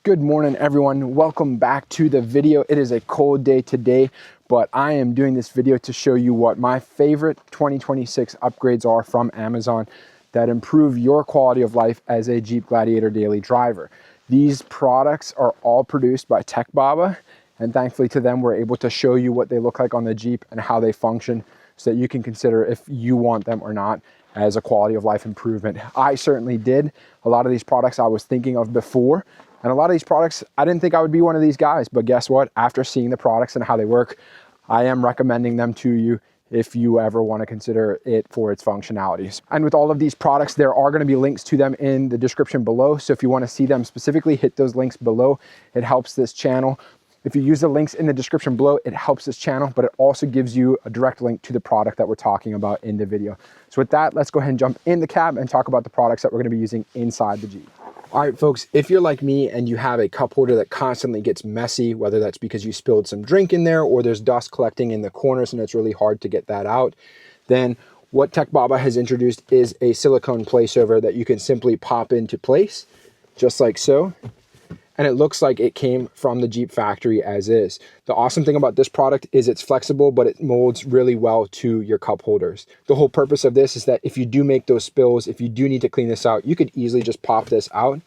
Good morning, everyone. Welcome back to the video. It is a cold day today, but I am doing this video to show you what my favorite 2026 upgrades are from Amazon that improve your quality of life as a Jeep Gladiator daily driver. These products are all produced by Tech Baba, and thankfully to them, we're able to show you what they look like on the Jeep and how they function so that you can consider if you want them or not as a quality of life improvement. I certainly did. A lot of these products I was thinking of before, and a lot of these products, I didn't think I would be one of these guys, but guess what? After seeing the products and how they work, I am recommending them to you if you ever want to consider it for its functionalities. And with all of these products, there are going to be links to them in the description below. So if you want to see them specifically, hit those links below. It helps this channel. If you use the links in the description below, it helps this channel, but it also gives you a direct link to the product that we're talking about in the video. So with that, let's go ahead and jump in the cab and talk about the products that we're going to be using inside the Jeep. All right, folks, if you're like me and you have a cup holder that constantly gets messy, whether that's because you spilled some drink in there or there's dust collecting in the corners and it's really hard to get that out, then what Tech Baba has introduced is a silicone placeover that you can simply pop into place, just like so. And it looks like it came from the Jeep factory as is. The awesome thing about this product is it's flexible, but it molds really well to your cup holders. The whole purpose of this is that if you do make those spills, if you do need to clean this out, you could easily just pop this out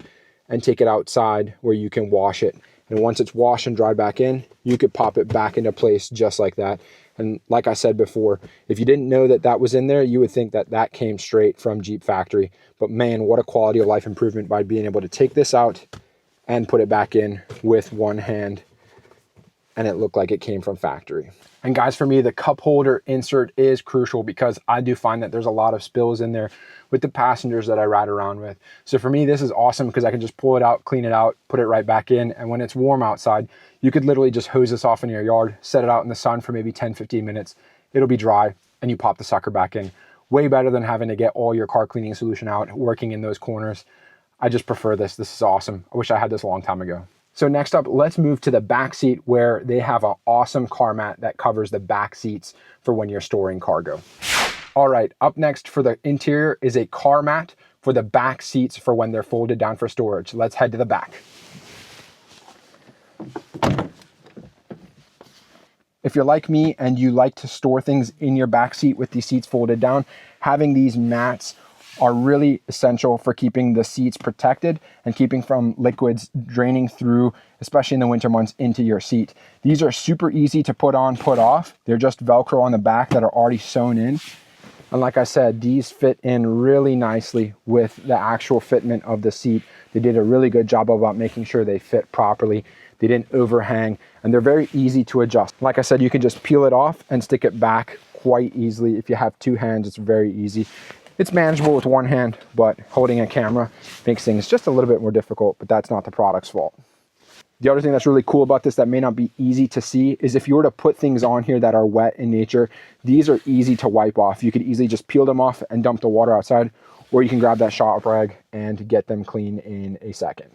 and take it outside where you can wash it. And once it's washed and dried back in, you could pop it back into place just like that. And like I said before, if you didn't know that that was in there, you would think that that came straight from Jeep factory. But man, what a quality of life improvement by being able to take this out and put it back in with one hand, and it looked like it came from factory. And guys, for me, the cup holder insert is crucial because I do find that there's a lot of spills in there with the passengers that I ride around with. So for me, this is awesome because I can just pull it out, clean it out, put it right back in. And when it's warm outside, you could literally just hose this off in your yard, set it out in the sun for maybe 10, 15 minutes. It'll be dry and you pop the sucker back in. Way better than having to get all your car cleaning solution out, working in those corners. I just prefer this. This is awesome. I wish I had this a long time ago. So next up, let's move to the back seat where they have an awesome car mat that covers the back seats for when you're storing cargo. All right, up next for the interior is a car mat for the back seats for when they're folded down for storage. Let's head to the back. If you're like me and you like to store things in your back seat with these seats folded down, having these mats are really essential for keeping the seats protected and keeping from liquids draining through, especially in the winter months, into your seat. These are super easy to put on, put off. They're just Velcro on the back that are already sewn in. And like I said, these fit in really nicely with the actual fitment of the seat. They did a really good job about making sure they fit properly. They didn't overhang, and they're very easy to adjust. Like I said, you can just peel it off and stick it back quite easily. If you have two hands, it's very easy. It's manageable with one hand, but holding a camera makes things just a little bit more difficult, but that's not the product's fault. The other thing that's really cool about this that may not be easy to see is if you were to put things on here that are wet in nature, these are easy to wipe off. You could easily just peel them off and dump the water outside, or you can grab that shop rag and get them clean in a second.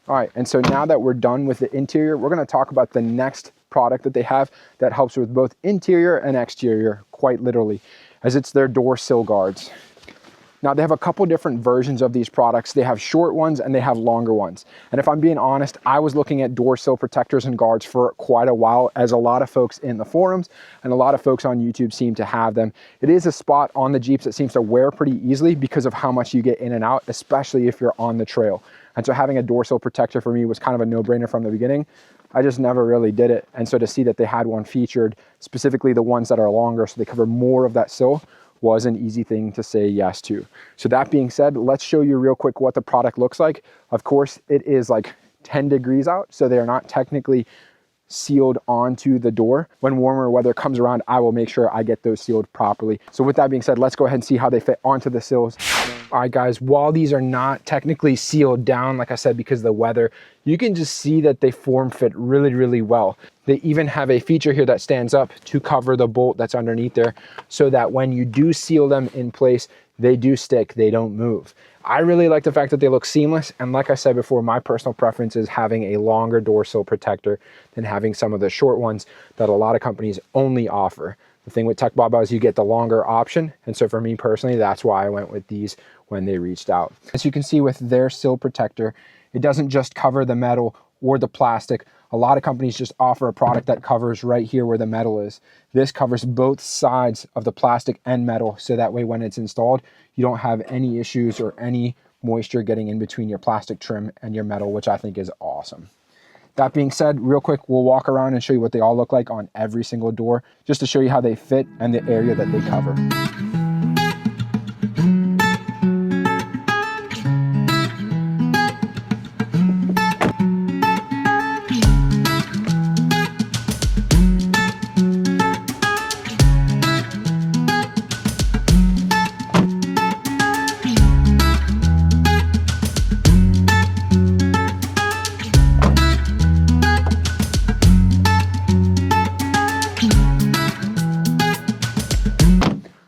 All right, and so now that we're done with the interior, we're gonna talk about the next product that they have that helps with both interior and exterior, quite literally, as it's their door sill guards. Now they have a couple different versions of these products. They have short ones and they have longer ones. And if I'm being honest, I was looking at door sill protectors and guards for quite a while, as a lot of folks in the forums and a lot of folks on YouTube seem to have them. It is a spot on the Jeeps that seems to wear pretty easily because of how much you get in and out, especially if you're on the trail. And so having a door sill protector for me was kind of a no-brainer from the beginning. I just never really did it. And so to see that they had one featured, specifically the ones that are longer so they cover more of that sill, was an easy thing to say yes to. So that being said, let's show you real quick what the product looks like. Of course, it is like 10 degrees out, so they are not technically sealed onto the door. When warmer weather comes around, I will make sure I get those sealed properly. So with that being said, let's go ahead and see how they fit onto the sills. All right, guys, while these are not technically sealed down, like I said, because of the weather, you can just see that they form fit really, really well. They even have a feature here that stands up to cover the bolt that's underneath there so that when you do seal them in place, they do stick, they don't move. I really like the fact that they look seamless. And like I said before, my personal preference is having a longer door sill protector than having some of the short ones that a lot of companies only offer. The thing with Tech Baba is you get the longer option. And so for me personally, that's why I went with these when they reached out. As you can see with their sill protector, It doesn't just cover the metal or the plastic. A lot of companies just offer a product that covers right here where the metal is. This covers both sides of the plastic and metal, so that way when it's installed, you don't have any issues or any moisture getting in between your plastic trim and your metal, which I think is awesome. That being said, real quick, we'll walk around and show you what they all look like on every single door, just to show you how they fit and the area that they cover.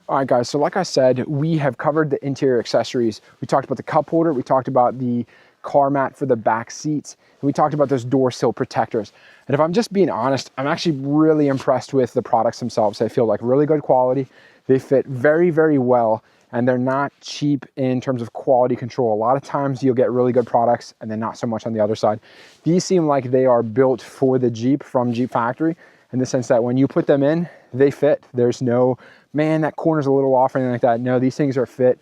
All right, guys, so like I said, we have covered the interior accessories. We talked about the cup holder, we talked about the car mat for the back seats, and we talked about those door sill protectors. And if I'm just being honest, I'm actually really impressed with the products themselves. They feel like really good quality. They fit very, very well, and they're not cheap in terms of quality control. A lot of times you'll get really good products and then not so much on the other side. These seem like they are built for the Jeep from Jeep Factory, in the sense that when you put them in, they fit. There's no, man, that corner's a little off or anything like that. No, these things are fit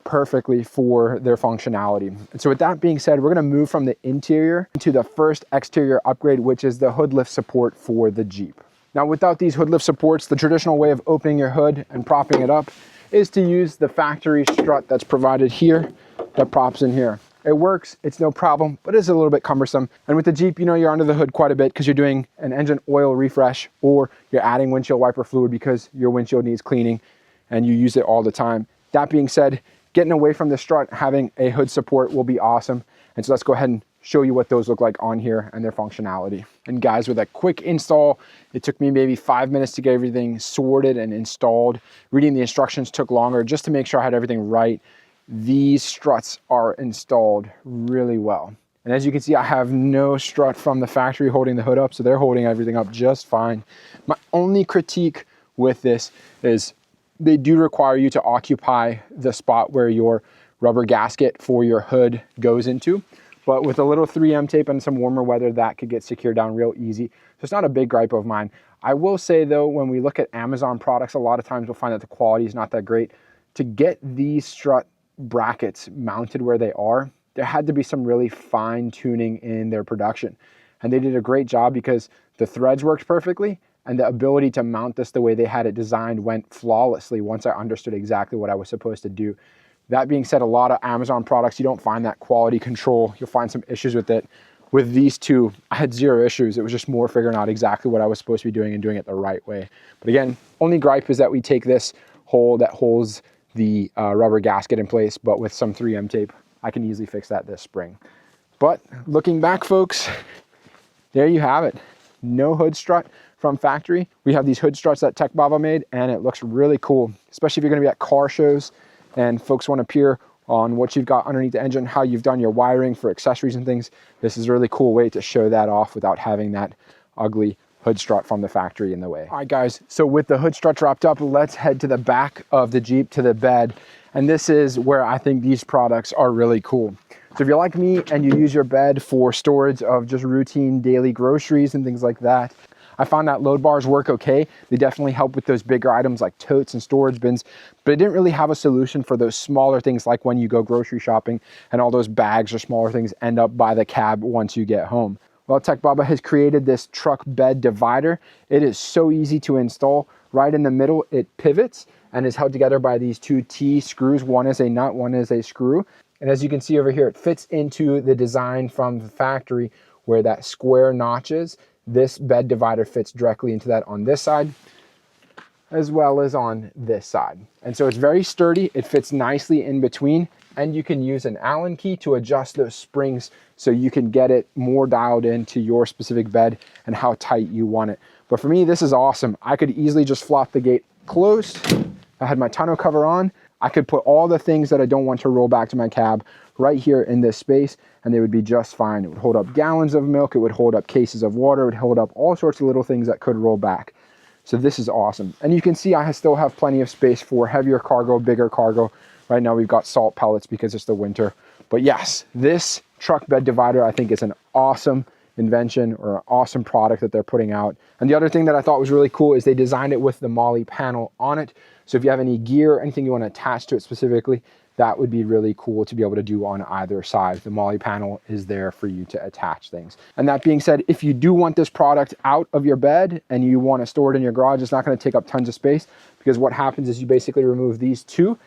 perfectly for their functionality. And so with that being said, we're gonna move from the interior to the first exterior upgrade, which is the hood lift support for the Jeep. Now, without these hood lift supports, the traditional way of opening your hood and propping it up is to use the factory strut that's provided here that props in here. It works, it's no problem, but it's a little bit cumbersome. And with the Jeep, you know, you're under the hood quite a bit because you're doing an engine oil refresh, or you're adding windshield wiper fluid because your windshield needs cleaning and you use it all the time. That being said, getting away from the strut, having a hood support will be awesome. And so let's go ahead and show you what those look like on here and their functionality. And guys, with a quick install, it took me maybe 5 minutes to get everything sorted and installed. Reading the instructions took longer just to make sure I had everything right. These struts are installed really well. And as you can see, I have no strut from the factory holding the hood up, so they're holding everything up just fine. My only critique with this is they do require you to occupy the spot where your rubber gasket for your hood goes into. But with a little 3M tape and some warmer weather, that could get secured down real easy. So it's not a big gripe of mine. I will say though, when we look at Amazon products, a lot of times we'll find that the quality is not that great. To get these strut brackets mounted where they are, there had to be some really fine tuning in their production. And they did a great job because the threads worked perfectly, and the ability to mount this the way they had it designed went flawlessly once I understood exactly what I was supposed to do. That being said, a lot of Amazon products, you don't find that quality control. You'll find some issues with it. With these two, I had zero issues. It was just more figuring out exactly what I was supposed to be doing and doing it the right way. But again, only gripe is that we take this hole that holds the rubber gasket in place, but with some 3M tape, I can easily fix that this spring. But looking back, folks, there you have it. No hood strut from factory. We have these hood struts that Tech Baba made, and it looks really cool, especially if you're gonna be at car shows and folks wanna peer on what you've got underneath the engine, how you've done your wiring for accessories and things. This is a really cool way to show that off without having that ugly hood strut from the factory in the way. All right, guys, so with the hood strut wrapped up, let's head to the back of the Jeep, to the bed. And this is where I think these products are really cool. So if you're like me and you use your bed for storage of just routine daily groceries and things like that, I found that load bars work okay. They definitely help with those bigger items like totes and storage bins, but it didn't really have a solution for those smaller things, like when you go grocery shopping and all those bags or smaller things end up by the cab once you get home. Well, Tech Baba has created this truck bed divider. It is so easy to install. Right in the middle, it pivots and is held together by these two T screws. One is a nut, one is a screw. And as you can see over here, it fits into the design from the factory where that square notches. This bed divider fits directly into that on this side, as well as on this side. And so it's very sturdy. It fits nicely in between, and you can use an Allen key to adjust those springs so you can get it more dialed into your specific bed and how tight you want it. But for me, this is awesome. I could easily just flop the gate closed. I had my tonneau cover on. I could put all the things that I don't want to roll back to my cab right here in this space, and they would be just fine. It would hold up gallons of milk. It would hold up cases of water. It would hold up all sorts of little things that could roll back. So this is awesome. And you can see I still have plenty of space for heavier cargo, bigger cargo. Right now we've got salt pellets because it's the winter, But yes, this truck bed divider I think is an awesome invention or an awesome product that they're putting out. And the other thing that I thought was really cool is they designed it with the MOLLE panel on it. So if you have any gear, anything you want to attach to it specifically, that would be really cool to be able to do on either side. The MOLLE panel is there for you to attach things. And that being said, if you do want this product out of your bed and you want to store it in your garage, it's not going to take up tons of space, because what happens is you basically remove these two.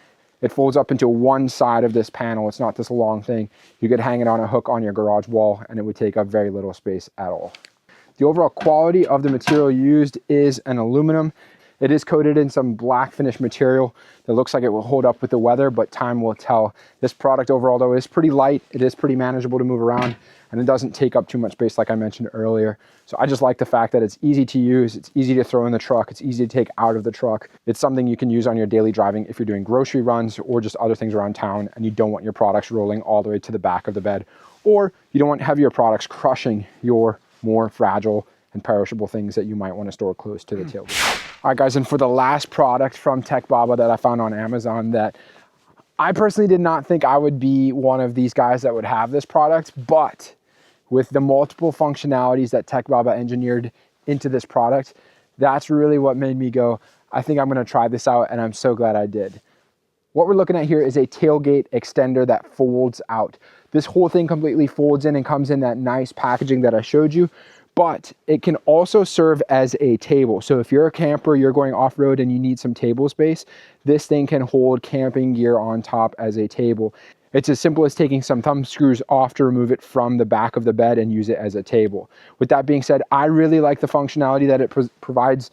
It folds up into one side of this panel. It's not this long thing. You could hang it on a hook on your garage wall and it would take up very little space at all. The overall quality of the material used is an aluminum. It is coated in some black finish material that looks like it will hold up with the weather, but time will tell. This product overall though is pretty light. It is pretty manageable to move around, and it doesn't take up too much space like I mentioned earlier. So I just like the fact that it's easy to use, it's easy to throw in the truck, it's easy to take out of the truck. It's something you can use on your daily driving if you're doing grocery runs or just other things around town and you don't want your products rolling all the way to the back of the bed, or you don't want heavier products crushing your more fragile and perishable things that you might want to store close to the tailgate. All right guys, and for the last product from Tech Baba that I found on Amazon, that I personally did not think I would be one of these guys that would have this product, but with the multiple functionalities that Tech Baba engineered into this product, that's really what made me go, I think I'm gonna try this out, and I'm so glad I did. What we're looking at here is a tailgate extender that folds out. This whole thing completely folds in and comes in that nice packaging that I showed you, but it can also serve as a table. So if you're a camper, you're going off-road and you need some table space, this thing can hold camping gear on top as a table. It's as simple as taking some thumb screws off to remove it from the back of the bed and use it as a table. With that being said, I really like the functionality that it provides.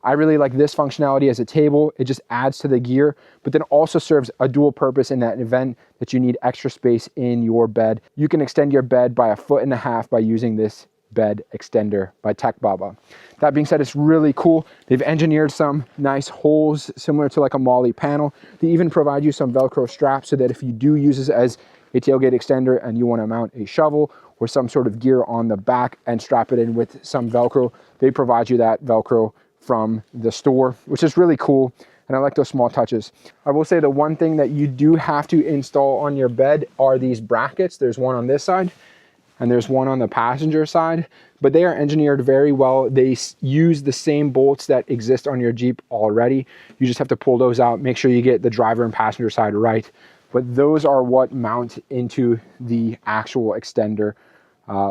I really like this functionality as a table. It just adds to the gear, but then also serves a dual purpose in that event that you need extra space in your bed. You can extend your bed by 1.5 feet by using this bed extender by Tech Baba. That being said, it's really cool. They've engineered some nice holes similar to like a MOLLE panel. They even provide you some Velcro straps so that if you do use this as a tailgate extender and you want to mount a shovel or some sort of gear on the back and strap it in with some Velcro, they provide you that Velcro from the store, which is really cool. And I like those small touches. I will say the one thing that you do have to install on your bed are these brackets. There's one on this side and there's one on the passenger side, but they are engineered very well. They use the same bolts that exist on your Jeep already. You just have to pull those out, make sure you get the driver and passenger side right. But those are what mount into the actual extender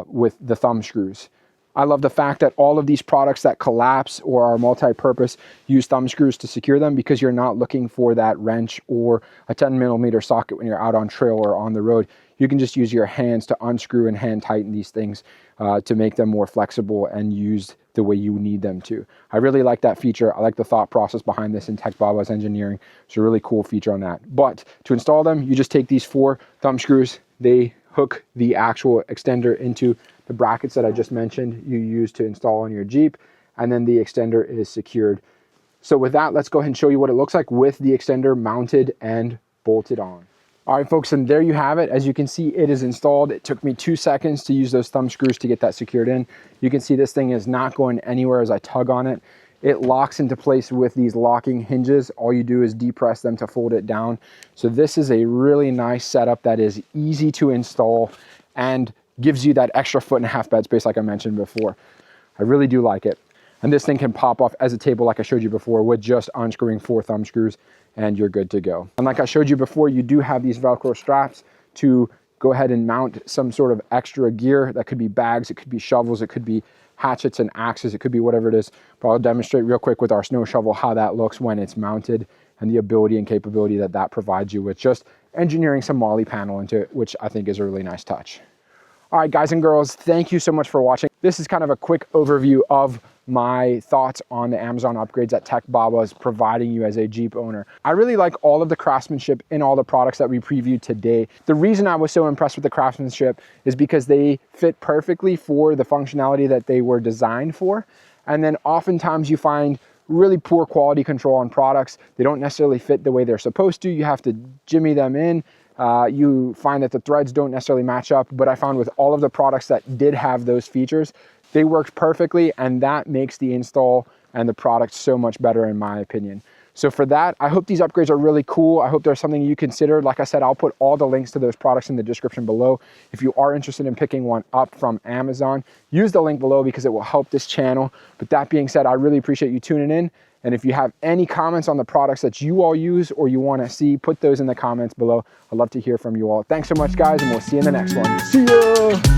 with the thumb screws. I love the fact that all of these products that collapse or are multi-purpose use thumb screws to secure them, because you're not looking for that wrench or a 10mm socket when you're out on trail or on the road. You can just use your hands to unscrew and hand tighten these things to make them more flexible and used the way you need them to. I really like that feature. I like the thought process behind this in Tech Baba's engineering. It's a really cool feature on that. But to install them, you just take these 4 thumb screws. They hook the actual extender into the brackets that I just mentioned you use to install on your Jeep, and then the extender is secured. So with that, let's go ahead and show you what it looks like with the extender mounted and bolted on. All right, folks, and there you have it. As you can see, it is installed. It took me 2 seconds to use those thumb screws to get that secured in. You can see this thing is not going anywhere as I tug on it. It locks into place with these locking hinges. All you do is depress them to fold it down. So this is a really nice setup that is easy to install and gives you that extra 1.5 feet bed space like I mentioned before. I really do like it. And this thing can pop off as a table like I showed you before with just unscrewing 4 thumb screws and you're good to go. And like I showed you before, you do have these Velcro straps to go ahead and mount some sort of extra gear. That could be bags, it could be shovels, it could be hatchets and axes, it could be whatever it is. But I'll demonstrate real quick with our snow shovel how that looks when it's mounted and the ability and capability that that provides you with just engineering some MOLLE panel into it, which I think is a really nice touch. All right, guys and girls, thank you so much for watching. This is kind of a quick overview of my thoughts on the Amazon upgrades that Tech Baba is providing you as a Jeep owner. I really like all of the craftsmanship in all the products that we previewed today. The reason I was so impressed with the craftsmanship is because they fit perfectly for the functionality that they were designed for. And then oftentimes you find really poor quality control on products. They don't necessarily fit the way they're supposed to. You have to jimmy them in. You find that the threads don't necessarily match up, but I found with all of the products that did have those features, they worked perfectly, and that makes the install and the product so much better in my opinion. So for that, I hope these upgrades are really cool. I hope there's something you consider. Like I said, I'll put all the links to those products in the description below. If you are interested in picking one up from Amazon, use the link below because it will help this channel. But that being said, I really appreciate you tuning in. And if you have any comments on the products that you all use or you want to see, put those in the comments below. I'd love to hear from you all. Thanks so much, guys, and we'll see you in the next one. See ya!